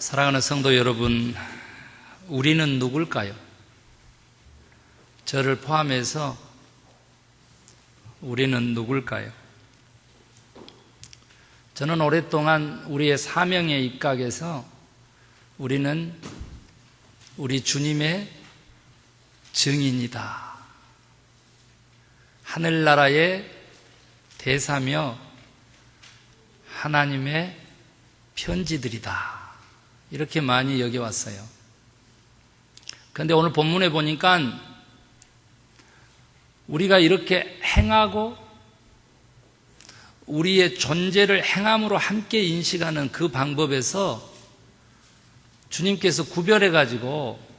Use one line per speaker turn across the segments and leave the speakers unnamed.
사랑하는 성도 여러분, 우리는 누굴까요? 저를 포함해서 우리는 누굴까요? 저는 오랫동안 우리의 사명에 입각해서 우리는 우리 주님의 증인이다. 하늘나라의 대사며 하나님의 편지들이다. 이렇게 많이 여겨왔어요. 그런데 오늘 본문에 보니까 우리가 이렇게 행하고 우리의 존재를 행함으로 함께 인식하는 그 방법에서 주님께서 구별해가지고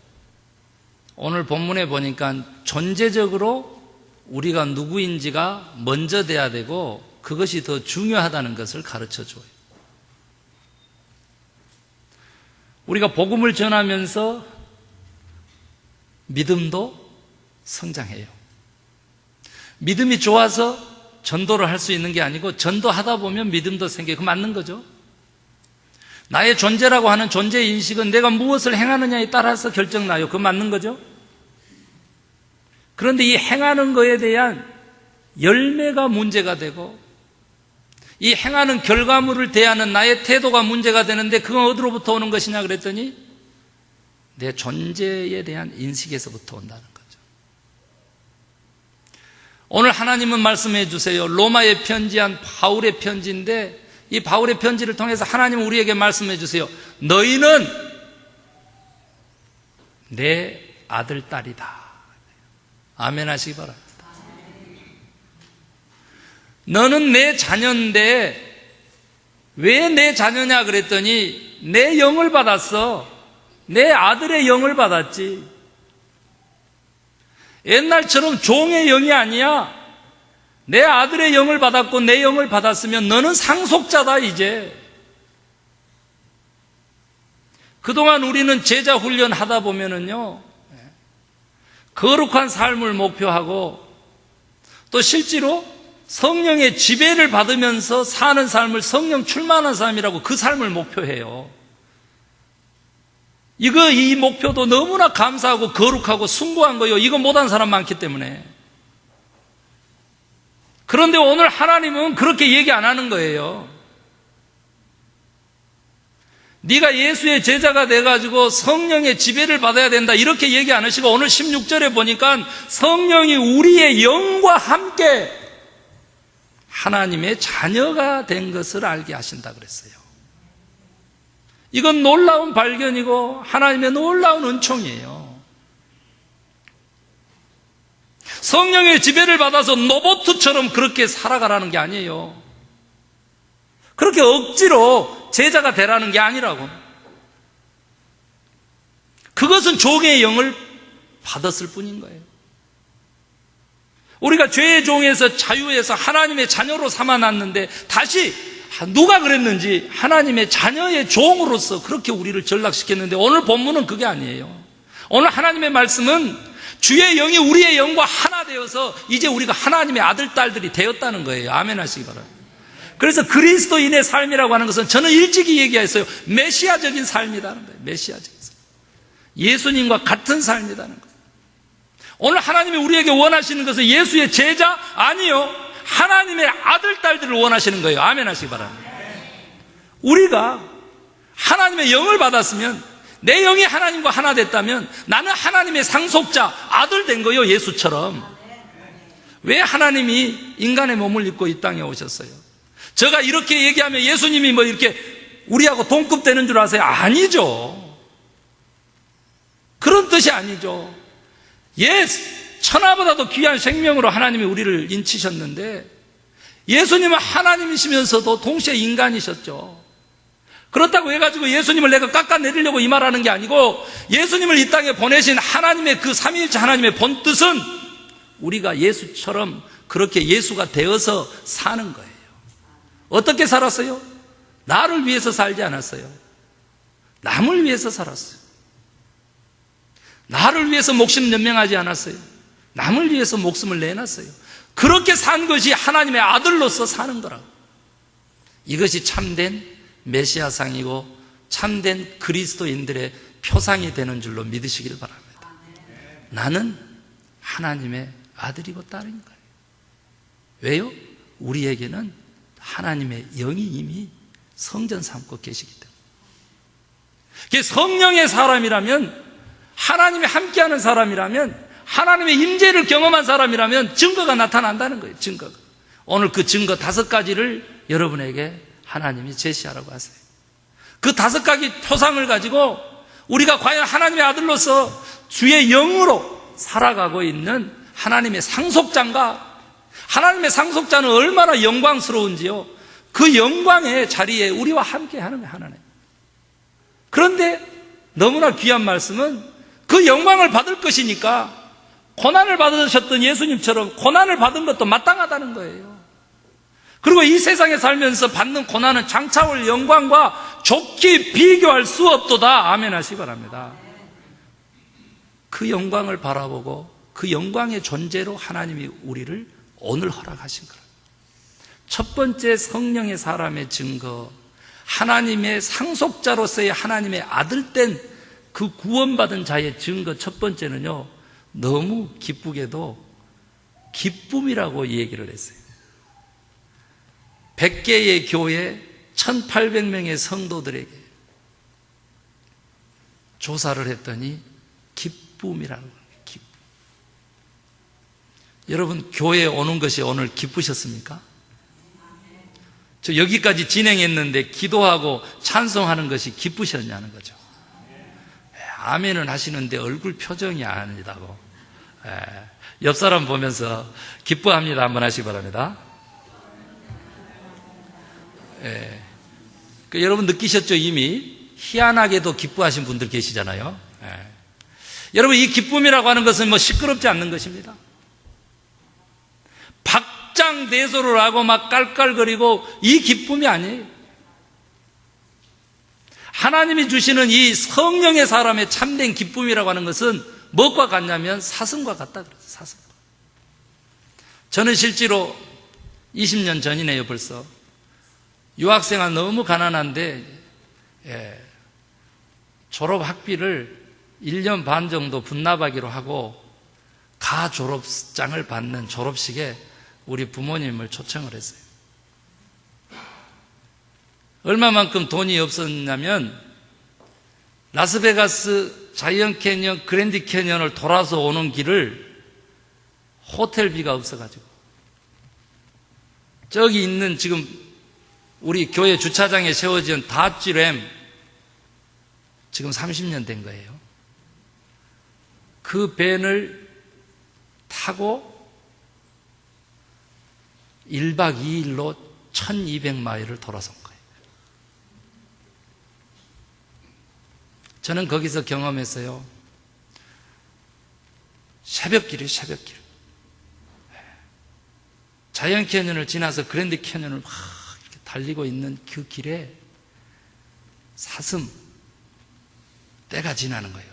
오늘 본문에 보니까 존재적으로 우리가 누구인지가 먼저 돼야 되고 그것이 더 중요하다는 것을 가르쳐줘요. 우리가 복음을 전하면서 믿음도 성장해요. 믿음이 좋아서 전도를 할 수 있는 게 아니고 전도하다 보면 믿음도 생겨요. 그 맞는 거죠. 나의 존재라고 하는 존재 인식은 내가 무엇을 행하느냐에 따라서 결정나요. 그 맞는 거죠. 그런데 이 행하는 거에 대한 열매가 문제가 되고 이 행하는 결과물을 대하는 나의 태도가 문제가 되는데 그건 어디로부터 오는 것이냐 그랬더니 내 존재에 대한 인식에서부터 온다는 거죠. 오늘 하나님은 말씀해 주세요. 로마에 편지한 바울의 편지인데 이 바울의 편지를 통해서 하나님은 우리에게 말씀해 주세요. 너희는 내 아들, 딸이다. 아멘 하시기 바랍니다. 너는 내 자녀인데 왜 내 자녀냐 그랬더니 내 영을 받았어. 내 아들의 영을 받았지. 옛날처럼 종의 영이 아니야. 내 아들의 영을 받았고 내 영을 받았으면 너는 상속자다 이제. 그동안 우리는 제자 훈련하다 보면은요 거룩한 삶을 목표하고 또 실제로 성령의 지배를 받으면서 사는 삶을 성령 충만한 삶이라고 그 삶을 목표해요. 이 목표도 너무나 감사하고 거룩하고 숭고한 거예요. 이거 못한 사람 많기 때문에. 그런데 오늘 하나님은 그렇게 얘기 안 하는 거예요. 네가 예수의 제자가 돼가지고 성령의 지배를 받아야 된다 이렇게 얘기 안 하시고 오늘 16절에 보니까 성령이 우리의 영과 함께 하나님의 자녀가 된 것을 알게 하신다 그랬어요. 이건 놀라운 발견이고 하나님의 놀라운 은총이에요. 성령의 지배를 받아서 로봇처럼 그렇게 살아가라는 게 아니에요. 그렇게 억지로 제자가 되라는 게 아니라고. 그것은 종의 영을 받았을 뿐인 거예요. 우리가 죄의 종에서 자유해서 하나님의 자녀로 삼아놨는데 다시 누가 그랬는지 하나님의 자녀의 종으로서 그렇게 우리를 전락시켰는데 오늘 본문은 그게 아니에요. 오늘 하나님의 말씀은 주의 영이 우리의 영과 하나 되어서 이제 우리가 하나님의 아들, 딸들이 되었다는 거예요. 아멘 하시기 바랍니다. 그래서 그리스도인의 삶이라고 하는 것은 저는 일찍이 얘기했어요. 메시아적인 삶이라는 거예요. 메시아적인 삶. 예수님과 같은 삶이라는 거예요. 오늘 하나님이 우리에게 원하시는 것은 예수의 제자? 아니요. 하나님의 아들, 딸들을 원하시는 거예요. 아멘 하시기 바랍니다. 우리가 하나님의 영을 받았으면 내 영이 하나님과 하나 됐다면 나는 하나님의 상속자, 아들 된 거예요. 예수처럼. 왜 하나님이 인간의 몸을 입고 이 땅에 오셨어요? 제가 이렇게 얘기하면 예수님이 뭐 이렇게 우리하고 동급되는 줄 아세요? 아니죠. 그런 뜻이 아니죠. 천하보다도 귀한 생명으로 하나님이 우리를 인치셨는데 예수님은 하나님이시면서도 동시에 인간이셨죠. 그렇다고 해가지고 예수님을 내가 깎아내리려고 이 말하는 게 아니고 예수님을 이 땅에 보내신 하나님의 그 삼위일체 하나님의 본뜻은 우리가 예수처럼 그렇게 예수가 되어서 사는 거예요. 어떻게 살았어요? 나를 위해서 살지 않았어요. 남을 위해서 살았어요. 나를 위해서 목숨 연명하지 않았어요. 남을 위해서 목숨을 내놨어요. 그렇게 산 것이 하나님의 아들로서 사는 거라고. 이것이 참된 메시아상이고 참된 그리스도인들의 표상이 되는 줄로 믿으시길 바랍니다. 나는 하나님의 아들이고 딸인 거예요. 왜요? 우리에게는 하나님의 영이 이미 성전 삼고 계시기 때문에. 성령의 사람이라면, 하나님이 함께하는 사람이라면, 하나님의 임재를 경험한 사람이라면 증거가 나타난다는 거예요. 증거가. 오늘 그 증거 5가지를 여러분에게 하나님이 제시하라고 하세요. 그 5가지 표상을 가지고 우리가 과연 하나님의 아들로서 주의 영으로 살아가고 있는 하나님의 상속자인가? 하나님의 상속자는 얼마나 영광스러운지요. 그 영광의 자리에 우리와 함께 하는 거예요, 하나님. 그런데 너무나 귀한 말씀은 그 영광을 받을 것이니까 고난을 받으셨던 예수님처럼 고난을 받은 것도 마땅하다는 거예요. 그리고 이 세상에 살면서 받는 고난은 장차 올 영광과 좋게 비교할 수 없도다. 아멘 하시기 바랍니다. 그 영광을 바라보고 그 영광의 존재로 하나님이 우리를 오늘 허락하신 거예요. 첫 번째 성령의 사람의 증거, 하나님의 상속자로서의 하나님의 아들된 그 구원받은 자의 증거 첫 번째는요, 너무 기쁘게도 기쁨이라고 얘기를 했어요. 100개의 교회 1800명의 성도들에게 조사를 했더니 기쁨이라는 거예요. 기쁨. 여러분, 교회에 오는 것이 오늘 기쁘셨습니까? 저 여기까지 진행했는데 기도하고 찬송하는 것이 기쁘셨냐는 거죠. 아멘은 하시는데 얼굴 표정이 아니다고. 옆 사람 보면서 기뻐합니다 한번 하시기 바랍니다. 여러분 느끼셨죠? 이미 희한하게도 기뻐하신 분들 계시잖아요. 여러분, 이 기쁨이라고 하는 것은 뭐 시끄럽지 않는 것입니다. 박장대소를 하고 막 깔깔거리고 이 기쁨이 아니에요. 하나님이 주시는 이 성령의 사람의 참된 기쁨이라고 하는 것은 무엇과 같냐면 사슴과 같다 그랬어요. 사슴과. 저는 실제로 20년 전이네요. 벌써 유학생아 너무 가난한데 졸업 학비를 1년 반 정도 분납하기로 하고 가 졸업장을 받는 졸업식에 우리 부모님을 초청을 했어요. 얼마만큼 돈이 없었냐면 라스베가스, 자이언트 캐니언, 그랜드 캐니언을 돌아서 오는 길을 호텔비가 없어가지고 저기 있는 지금 우리 교회 주차장에 세워진 다찌램 지금 30년 된 거예요. 그 밴을 타고 1박 2일로 1200마일을 돌아선 거예요. 저는 거기서 경험했어요. 새벽길이에요, 새벽길. 자이언트 캐니언을 지나서 그랜드 캐니언을 막 이렇게 달리고 있는 그 길에 사슴 떼가 지나는 거예요.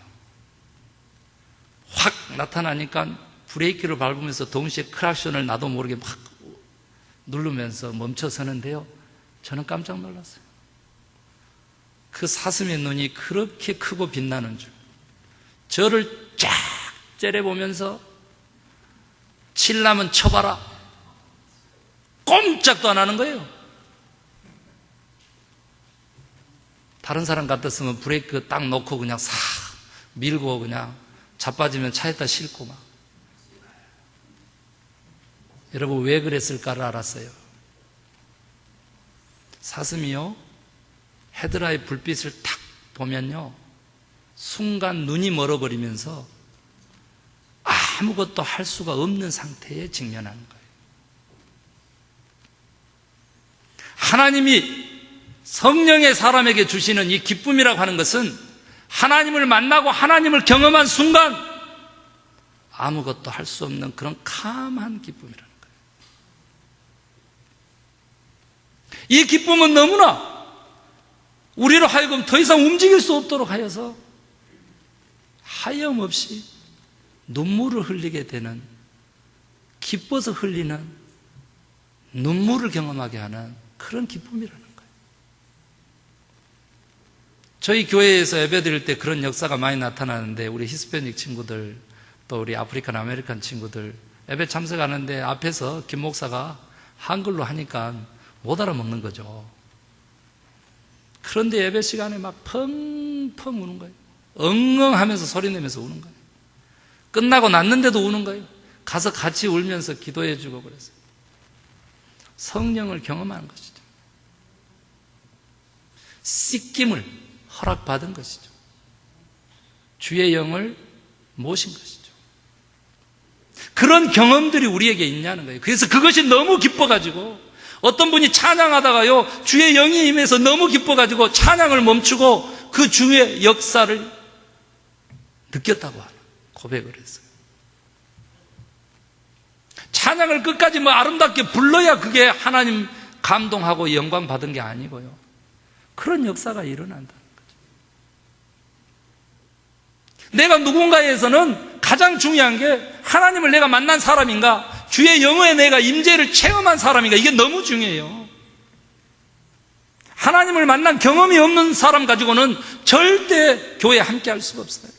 확 나타나니까 브레이크를 밟으면서 동시에 크락션을 나도 모르게 막 누르면서 멈춰서는데요, 저는 깜짝 놀랐어요. 그 사슴의 눈이 그렇게 크고 빛나는 줄, 저를 쫙 째려보면서 칠라면 쳐봐라, 꼼짝도 안 하는 거예요. 다른 사람 같았으면 브레이크 딱 놓고 그냥 싹 밀고 그냥 자빠지면 차에다 싣고 막. 여러분, 왜 그랬을까를 알았어요. 사슴이요, 헤드라이트 불빛을 탁 보면요, 순간 눈이 멀어버리면서 아무것도 할 수가 없는 상태에 직면하는 거예요. 하나님이 성령의 사람에게 주시는 이 기쁨이라고 하는 것은 하나님을 만나고 하나님을 경험한 순간 아무것도 할 수 없는 그런 캄한 기쁨이라는 거예요. 이 기쁨은 너무나 우리로 하여금 더 이상 움직일 수 없도록 하여서 하염없이 눈물을 흘리게 되는, 기뻐서 흘리는 눈물을 경험하게 하는 그런 기쁨이라는 거예요. 저희 교회에서 예배 드릴 때 그런 역사가 많이 나타나는데, 우리 히스패닉 친구들, 또 우리 아프리칸 아메리칸 친구들 예배 참석하는데 앞에서 김 목사가 한글로 하니까 못 알아먹는 거죠. 그런데 예배 시간에 막 펑펑 우는 거예요. 엉엉하면서 소리 내면서 우는 거예요. 끝나고 났는데도 우는 거예요. 가서 같이 울면서 기도해 주고 그랬어요. 성령을 경험하는 것이죠. 씻김을 허락받은 것이죠. 주의 영을 모신 것이죠. 그런 경험들이 우리에게 있냐는 거예요. 그래서 그것이 너무 기뻐가지고, 어떤 분이 찬양하다가요, 주의 영이 임해서 너무 기뻐가지고 찬양을 멈추고 그 주의 역사를 느꼈다고 하는 고백을 했어요. 찬양을 끝까지 아름답게 불러야 그게 하나님 감동하고 영광 받은 게 아니고요, 그런 역사가 일어난다는 거죠. 내가 누군가에서는 가장 중요한 게 하나님을 내가 만난 사람인가, 주의 영어에 내가 임재를 체험한 사람인가, 이게 너무 중요해요. 하나님을 만난 경험이 없는 사람 가지고는 절대 교회에 함께 할 수가 없어요.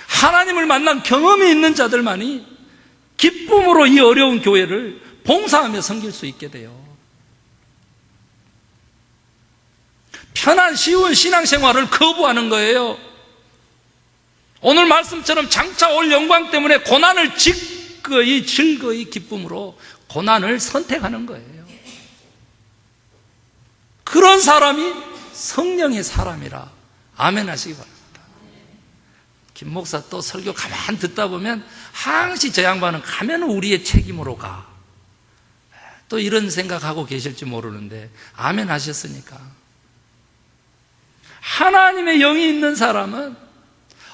하나님을 만난 경험이 있는 자들만이 기쁨으로 이 어려운 교회를 봉사하며 섬길 수 있게 돼요. 편한 쉬운 신앙생활을 거부하는 거예요. 오늘 말씀처럼 장차 올 영광 때문에 고난을 즐거이 기쁨으로 고난을 선택하는 거예요. 그런 사람이 성령의 사람이라 아멘 하시기 바랍니다. 김 목사 또 설교 가만 듣다 보면 항시 저 양반은 가면 우리의 책임으로 가, 또 이런 생각하고 계실지 모르는데 아멘 하셨으니까, 하나님의 영이 있는 사람은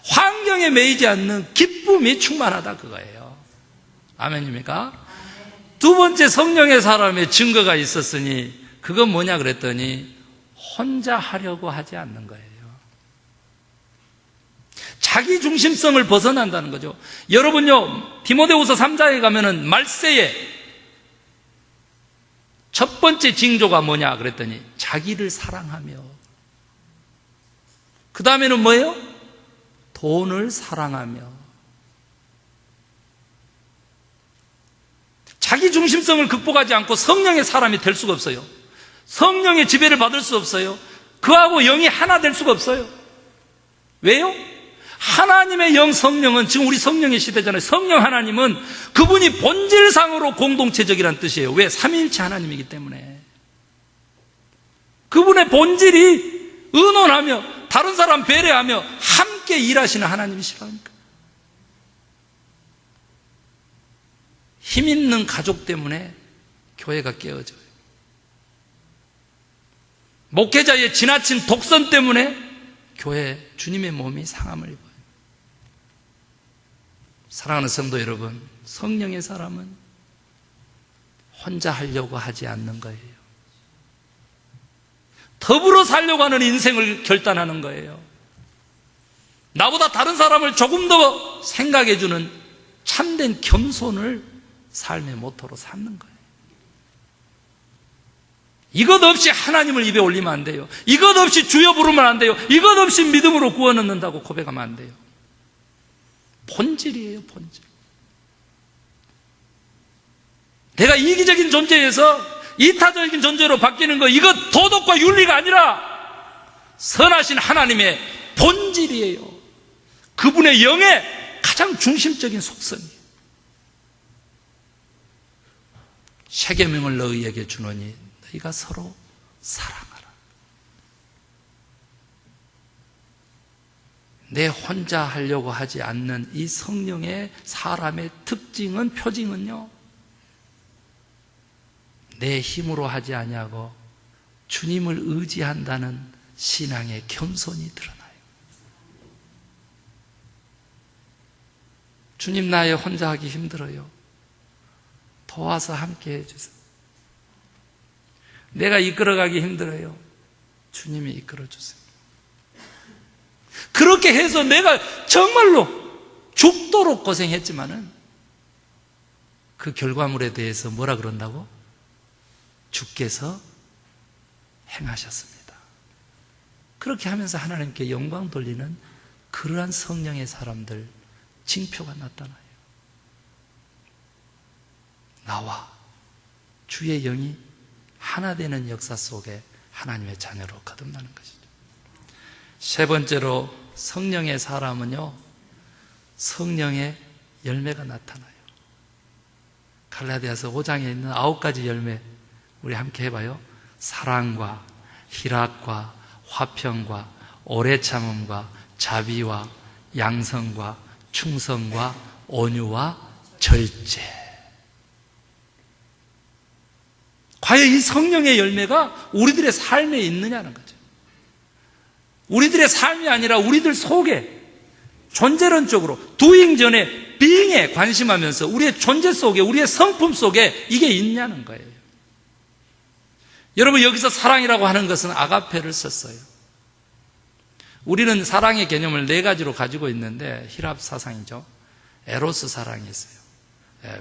환경에 매이지 않는 기쁨이 충만하다, 그거예요. 아멘입니까? 두 번째, 성령의 사람의 증거가 있었으니 그건 뭐냐 그랬더니 혼자 하려고 하지 않는 거예요. 자기 중심성을 벗어난다는 거죠. 여러분요, 디모데후서 3장에 가면은 말세에 첫 번째 징조가 뭐냐 그랬더니 자기를 사랑하며, 그 다음에는 뭐예요? 돈을 사랑하며. 자기 중심성을 극복하지 않고 성령의 사람이 될 수가 없어요. 성령의 지배를 받을 수 없어요. 그하고 영이 하나 될 수가 없어요. 왜요? 하나님의 영, 성령은, 지금 우리 성령의 시대잖아요. 성령 하나님은 그분이 본질상으로 공동체적이라는 뜻이에요. 왜? 삼위일체 하나님이기 때문에. 그분의 본질이 의논하며 다른 사람 배려하며 함께 일하시는 하나님이시라니까. 힘 있는 가족 때문에 교회가 깨어져요. 목회자의 지나친 독선 때문에 교회, 주님의 몸이 상함을 입어요. 사랑하는 성도 여러분, 성령의 사람은 혼자 하려고 하지 않는 거예요. 더불어 살려고 하는 인생을 결단하는 거예요. 나보다 다른 사람을 조금 더 생각해주는 참된 겸손을 삶의 모토로 삼는 거예요. 이것 없이 하나님을 입에 올리면 안 돼요. 이것 없이 주여 부르면 안 돼요. 이것 없이 믿음으로 구원 얻는다고 고백하면 안 돼요. 본질이에요, 본질. 내가 이기적인 존재에서 이타적인 존재로 바뀌는 거, 이거 도덕과 윤리가 아니라 선하신 하나님의 본질이에요. 그분의 영의 가장 중심적인 속성이에요. 새 계명을 너희에게 주노니 너희가 서로 사랑하라. 내 혼자 하려고 하지 않는 이 성령의 사람의 특징은, 표징은요, 내 힘으로 하지 아니하고 주님을 의지한다는 신앙의 겸손이 드러나요. 주님, 나의 혼자 하기 힘들어요. 도와서 함께 해주세요. 내가 이끌어가기 힘들어요. 주님이 이끌어주세요. 그렇게 해서 내가 정말로 죽도록 고생했지만은 그 결과물에 대해서 뭐라 그런다고? 주께서 행하셨습니다. 그렇게 하면서 하나님께 영광 돌리는 그러한 성령의 사람들 징표가 나타나요. 나와 주의 영이 하나 되는 역사 속에 하나님의 자녀로 거듭나는 것이죠. 세 번째로 성령의 사람은요, 성령의 열매가 나타나요. 갈라디아서 5장에 있는 9가지 열매, 우리 함께 해봐요. 사랑과 희락과 화평과 오래 참음과 자비와 양성과 충성과 온유와 절제. 과연 이 성령의 열매가 우리들의 삶에 있느냐는 거죠. 우리들의 삶이 아니라 우리들 속에 존재론적으로 doing 전에 being에 관심하면서 우리의 존재 속에, 우리의 성품 속에 이게 있냐는 거예요. 여러분, 여기서 사랑이라고 하는 것은 아가페를 썼어요. 우리는 사랑의 개념을 4가지로 가지고 있는데, 히랍 사상이죠. 에로스 사랑이 있어요.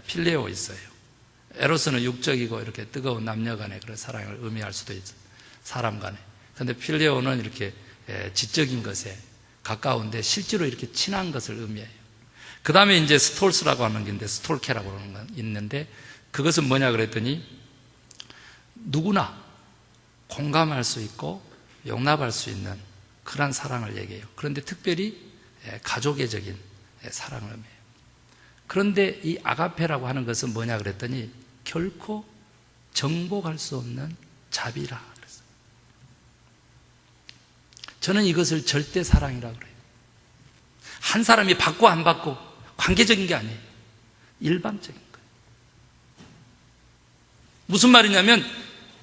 필레오 있어요. 에로스는 육적이고 이렇게 뜨거운 남녀 간의 그런 사랑을 의미할 수도 있어요. 사람 간에. 근데 필레오는 이렇게 지적인 것에 가까운데 실제로 이렇게 친한 것을 의미해요. 그 다음에 이제 스톨스라고 하는 게 있는데, 스톨케라고 하는 건 있는데, 그것은 뭐냐 그랬더니 누구나 공감할 수 있고 용납할 수 있는 그런 사랑을 얘기해요. 그런데 특별히 가족애적인 사랑을 의미해요. 그런데 이 아가페라고 하는 것은 뭐냐 그랬더니 결코 정복할 수 없는 자비라 그랬어요. 저는 이것을 절대 사랑이라고 그래요. 한 사람이 받고 안 받고 관계적인 게 아니에요. 일방적인 거예요. 무슨 말이냐면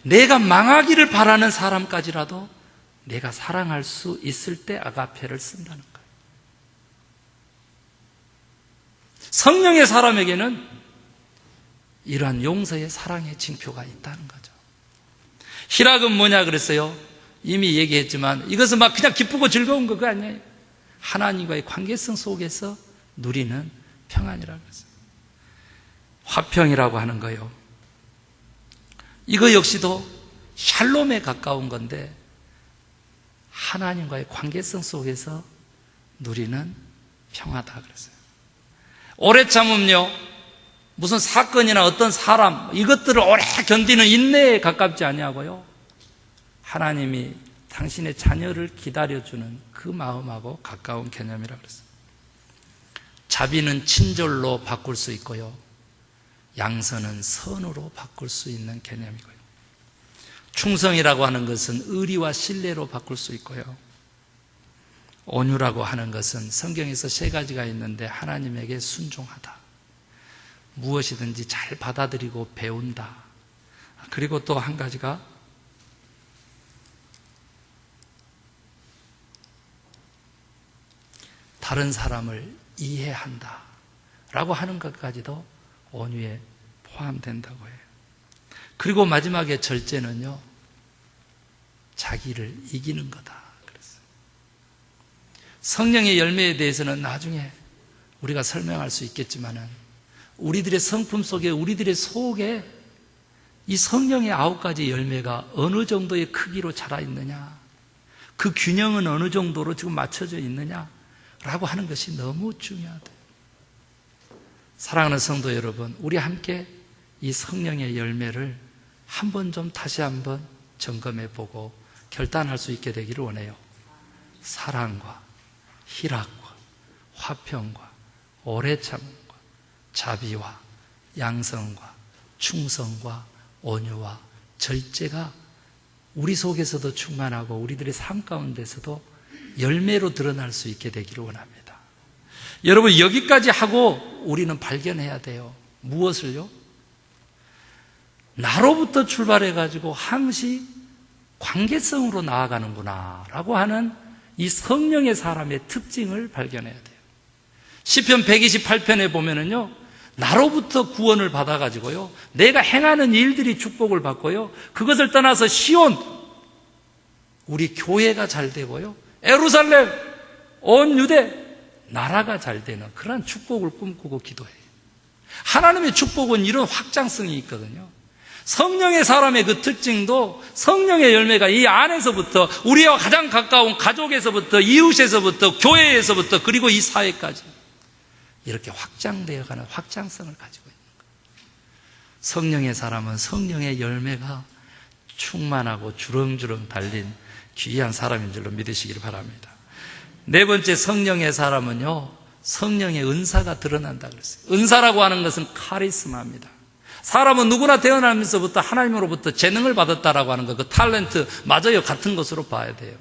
내가 망하기를 바라는 사람까지라도 내가 사랑할 수 있을 때 아가페를 쓴다는 거예요. 성령의 사람에게는 이러한 용서의 사랑의 징표가 있다는 거죠. 희락은 뭐냐 그랬어요? 이미 얘기했지만 이것은 막 그냥 기쁘고 즐거운 거 그거 아니에요. 하나님과의 관계성 속에서 누리는 평안이라고 했어요. 화평이라고 하는 거요. 이거 역시도 샬롬에 가까운 건데 하나님과의 관계성 속에서 누리는 평화다 그랬어요. 오래 참음요, 무슨 사건이나 어떤 사람 이것들을 오래 견디는 인내에 가깝지 아니하고요, 하나님이 당신의 자녀를 기다려주는 그 마음하고 가까운 개념이라 그랬어요. 자비는 친절로 바꿀 수 있고요, 양선은 선으로 바꿀 수 있는 개념이고요, 충성이라고 하는 것은 의리와 신뢰로 바꿀 수 있고요, 온유라고 하는 것은 성경에서 3가지가 있는데 하나님에게 순종하다, 무엇이든지 잘 받아들이고 배운다, 그리고 또 한 가지가 다른 사람을 이해한다 라고 하는 것까지도 온유에 포함된다고 해요. 그리고 마지막에 절제는요, 자기를 이기는 거다 그랬어요. 성령의 열매에 대해서는 나중에 우리가 설명할 수 있겠지만은 우리들의 성품 속에, 우리들의 속에 이 성령의 9가지 열매가 어느 정도의 크기로 자라 있느냐, 그 균형은 어느 정도로 지금 맞춰져 있느냐 라고 하는 것이 너무 중요하대요. 사랑하는 성도 여러분, 우리 함께 이 성령의 열매를 한번 좀 다시 한번 점검해 보고 결단할 수 있게 되기를 원해요. 사랑과 희락과 화평과 오래 참음과 자비와 양성과 충성과 온유와 절제가 우리 속에서도 충만하고 우리들의 삶 가운데서도 열매로 드러날 수 있게 되기를 원합니다. 여러분, 여기까지 하고 우리는 발견해야 돼요. 무엇을요? 나로부터 출발해가지고 항시 관계성으로 나아가는구나 라고 하는 이 성령의 사람의 특징을 발견해야 돼요. 시편 128편에 보면은요, 나로부터 구원을 받아가지고요, 내가 행하는 일들이 축복을 받고요, 그것을 떠나서 시온, 우리 교회가 잘 되고요, 예루살렘, 온 유대, 나라가 잘 되는 그런 축복을 꿈꾸고 기도해요. 하나님의 축복은 이런 확장성이 있거든요. 성령의 사람의 그 특징도 성령의 열매가 이 안에서부터 우리와 가장 가까운 가족에서부터 이웃에서부터 교회에서부터 그리고 이 사회까지 이렇게 확장되어가는 확장성을 가지고 있는 거예요. 성령의 사람은 성령의 열매가 충만하고 주렁주렁 달린 귀한 사람인 줄로 믿으시기를 바랍니다. 네 번째, 성령의 사람은요, 성령의 은사가 드러난다 그랬어요. 은사라고 하는 것은 카리스마입니다. 사람은 누구나 태어나면서부터 하나님으로부터 재능을 받았다라고 하는 것, 그 탤런트 맞아요, 같은 것으로 봐야 돼요.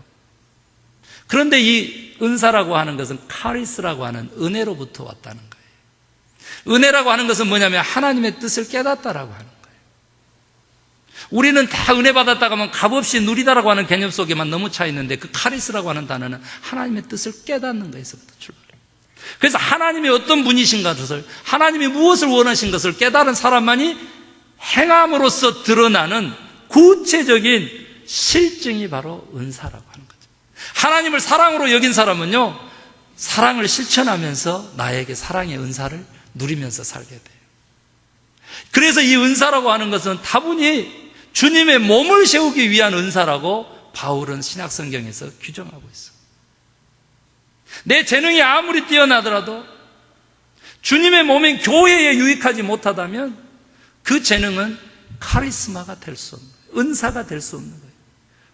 그런데 이 은사라고 하는 것은 카리스라고 하는 은혜로부터 왔다는 거예요. 은혜라고 하는 것은 뭐냐면 하나님의 뜻을 깨닫다라고 하는 거예요. 우리는 다 은혜 받았다고 하면 값없이 누리다라고 하는 개념 속에만 너무 차 있는데, 그 카리스라고 하는 단어는 하나님의 뜻을 깨닫는 것에서부터 출발해요. 그래서 하나님이 어떤 분이신가 것을, 하나님이 무엇을 원하신 것을 깨달은 사람만이 행함으로써 드러나는 구체적인 실증이 바로 은사라고 하는 거죠. 하나님을 사랑으로 여긴 사람은요, 사랑을 실천하면서 나에게 사랑의 은사를 누리면서 살게 돼요. 그래서 이 은사라고 하는 것은 다분히 주님의 몸을 세우기 위한 은사라고 바울은 신약성경에서 규정하고 있어요. 내 재능이 아무리 뛰어나더라도 주님의 몸인 교회에 유익하지 못하다면 그 재능은 카리스마가 될 수 없는 거예요. 은사가 될 수 없는 거예요.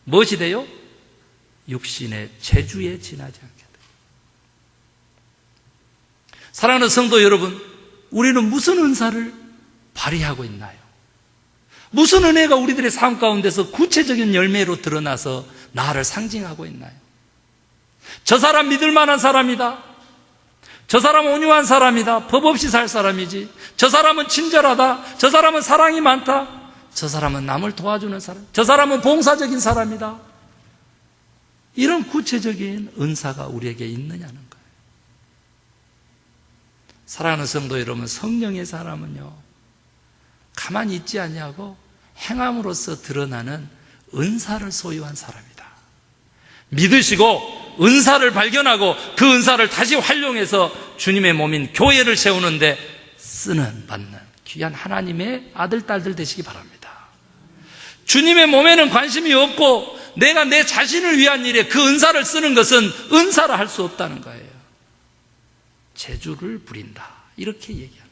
무엇이 돼요? 육신의 재주에 지나지 않게 돼요. 사랑하는 성도 여러분, 우리는 무슨 은사를 발휘하고 있나요? 무슨 은혜가 우리들의 삶 가운데서 구체적인 열매로 드러나서 나를 상징하고 있나요? 저 사람 믿을 만한 사람이다. 저 사람은 온유한 사람이다. 법 없이 살 사람이지. 저 사람은 친절하다. 저 사람은 사랑이 많다. 저 사람은 남을 도와주는 사람. 저 사람은 봉사적인 사람이다. 이런 구체적인 은사가 우리에게 있느냐는 거예요. 사랑하는 성도 여러분, 성령의 사람은요, 가만히 있지 않냐고 행함으로써 드러나는 은사를 소유한 사람이다. 믿으시고 은사를 발견하고 그 은사를 다시 활용해서 주님의 몸인 교회를 세우는데 쓰는, 받는 귀한 하나님의 아들, 딸들 되시기 바랍니다. 주님의 몸에는 관심이 없고 내가 내 자신을 위한 일에 그 은사를 쓰는 것은 은사라 할 수 없다는 거예요. 재주를 부린다, 이렇게 얘기합니다.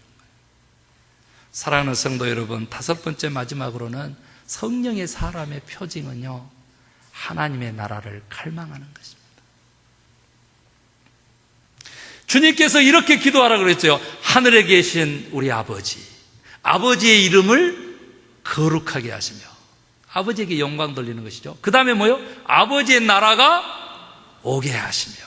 사랑하는 성도 여러분, 다섯 번째 마지막으로는 성령의 사람의 표징은요, 하나님의 나라를 갈망하는 것입니다. 주님께서 이렇게 기도하라 그랬죠. 하늘에 계신 우리 아버지, 아버지의 이름을 거룩하게 하시며, 아버지에게 영광 돌리는 것이죠. 그 다음에 뭐요? 아버지의 나라가 오게 하시며,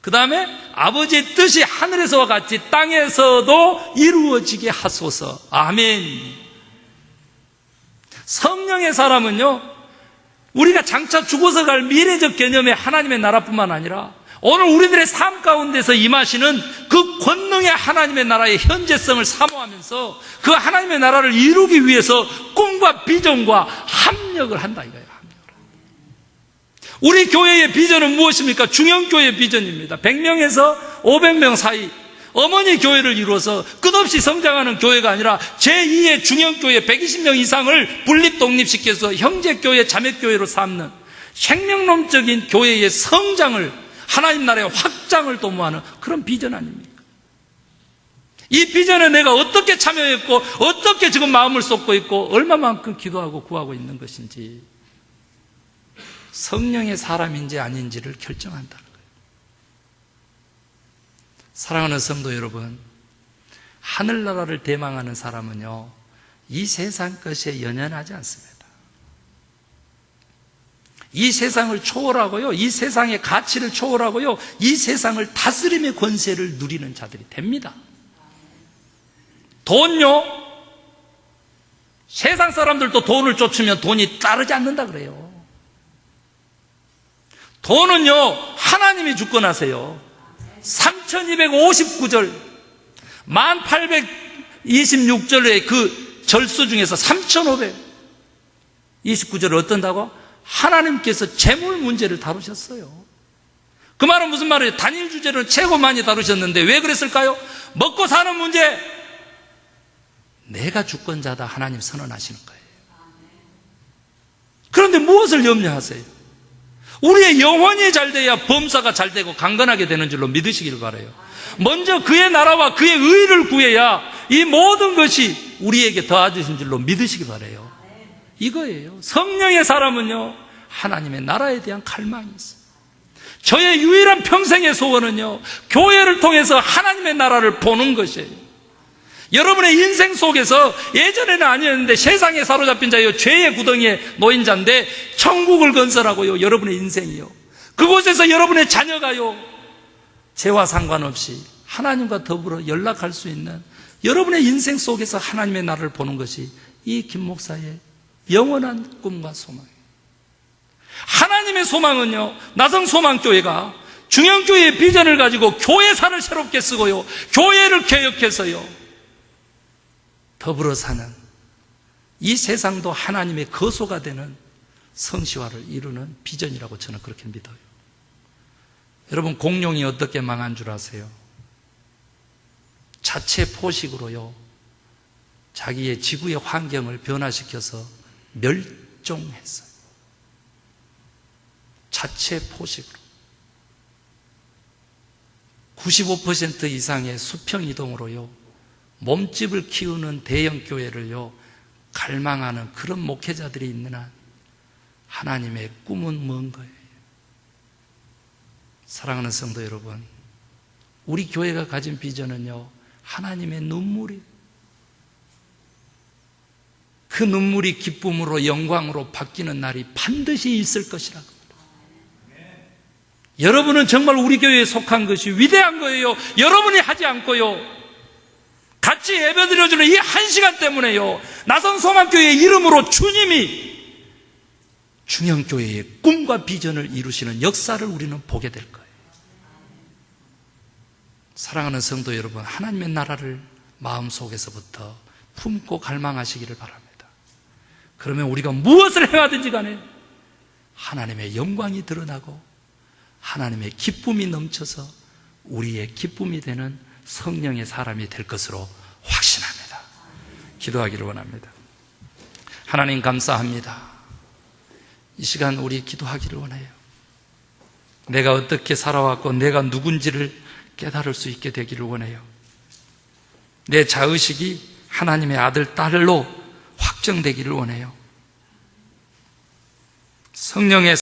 그 다음에 아버지의 뜻이 하늘에서와 같이 땅에서도 이루어지게 하소서. 아멘. 성령의 사람은요, 우리가 장차 죽어서 갈 미래적 개념의 하나님의 나라뿐만 아니라 오늘 우리들의 삶 가운데서 임하시는 그 권능의 하나님의 나라의 현재성을 사모하면서 그 하나님의 나라를 이루기 위해서 꿈과 비전과 합력을 한다 이거예요. 우리 교회의 비전은 무엇입니까? 중형교회의 비전입니다. 100명에서 500명 사이 어머니 교회를 이루어서 끝없이 성장하는 교회가 아니라 제2의 중형교회 120명 이상을 분립 독립시켜서 형제교회, 자매교회로 삼는 생명론적인 교회의 성장을, 하나님 나라의 확장을 도모하는 그런 비전 아닙니까? 이 비전에 내가 어떻게 참여했고 어떻게 지금 마음을 쏟고 있고 얼마만큼 기도하고 구하고 있는 것인지, 성령의 사람인지 아닌지를 결정한다는 거예요. 사랑하는 성도 여러분, 하늘나라를 대망하는 사람은요, 이 세상 것에 연연하지 않습니다. 이 세상을 초월하고요, 이 세상의 가치를 초월하고요, 이 세상을 다스림의 권세를 누리는 자들이 됩니다. 돈요, 세상 사람들도 돈을 쫓으면 돈이 따르지 않는다 그래요. 돈은요, 하나님이 주권하세요. 3259절, 1826절의 그 절수 중에서 3529절을 어떤다고? 하나님께서 재물 문제를 다루셨어요. 그 말은 무슨 말이에요? 단일 주제를 최고 많이 다루셨는데 왜 그랬을까요? 먹고 사는 문제, 내가 주권자다 하나님 선언하시는 거예요. 그런데 무엇을 염려하세요? 우리의 영혼이 잘 돼야 범사가 잘 되고 강건하게 되는 줄로 믿으시길 바라요. 먼저 그의 나라와 그의 의를 구해야 이 모든 것이 우리에게 더해지신 줄로 믿으시기 바라요. 이거예요. 성령의 사람은요, 하나님의 나라에 대한 칼망이 있어요. 저의 유일한 평생의 소원은요, 교회를 통해서 하나님의 나라를 보는 것이에요. 여러분의 인생 속에서 예전에는 아니었는데 세상에 사로잡힌 자요, 죄의 구덩이에 놓인 자인데 천국을 건설하고요, 여러분의 인생이요, 그곳에서 여러분의 자녀가요, 죄와 상관없이 하나님과 더불어 연락할 수 있는 여러분의 인생 속에서 하나님의 나라를 보는 것이 이 김 목사의 영원한 꿈과 소망이에요. 하나님의 소망은요, 나성소망교회가 중형교회의 비전을 가지고 교회사를 새롭게 쓰고요, 교회를 개혁해서요, 더불어 사는 이 세상도 하나님의 거소가 되는 성시화를 이루는 비전이라고 저는 그렇게 믿어요. 여러분, 공룡이 어떻게 망한 줄 아세요? 자체 포식으로요, 자기의 지구의 환경을 변화시켜서 멸종했어요. 자체 포식으로. 95% 이상의 수평 이동으로요, 몸집을 키우는 대형 교회를요, 갈망하는 그런 목회자들이 있는 한 하나님의 꿈은 뭔 거예요? 사랑하는 성도 여러분, 우리 교회가 가진 비전은요, 하나님의 눈물이에요. 그 눈물이 기쁨으로 영광으로 바뀌는 날이 반드시 있을 것이라고. 여러분은 정말 우리 교회에 속한 것이 위대한 거예요. 여러분이 하지 않고요, 같이 예배드려주는 이 한 시간 때문에요, 나성소망교회의 이름으로 주님이 중형교회의 꿈과 비전을 이루시는 역사를 우리는 보게 될 거예요. 사랑하는 성도 여러분, 하나님의 나라를 마음속에서부터 품고 갈망하시기를 바랍니다. 그러면 우리가 무엇을 행하든지 간에 하나님의 영광이 드러나고 하나님의 기쁨이 넘쳐서 우리의 기쁨이 되는 성령의 사람이 될 것으로 확신합니다. 기도하기를 원합니다. 하나님 감사합니다. 이 시간 우리 기도하기를 원해요. 내가 어떻게 살아왔고 내가 누군지를 깨달을 수 있게 되기를 원해요. 내 자의식이 하나님의 아들, 딸로 확정되기를 원해요. 성령의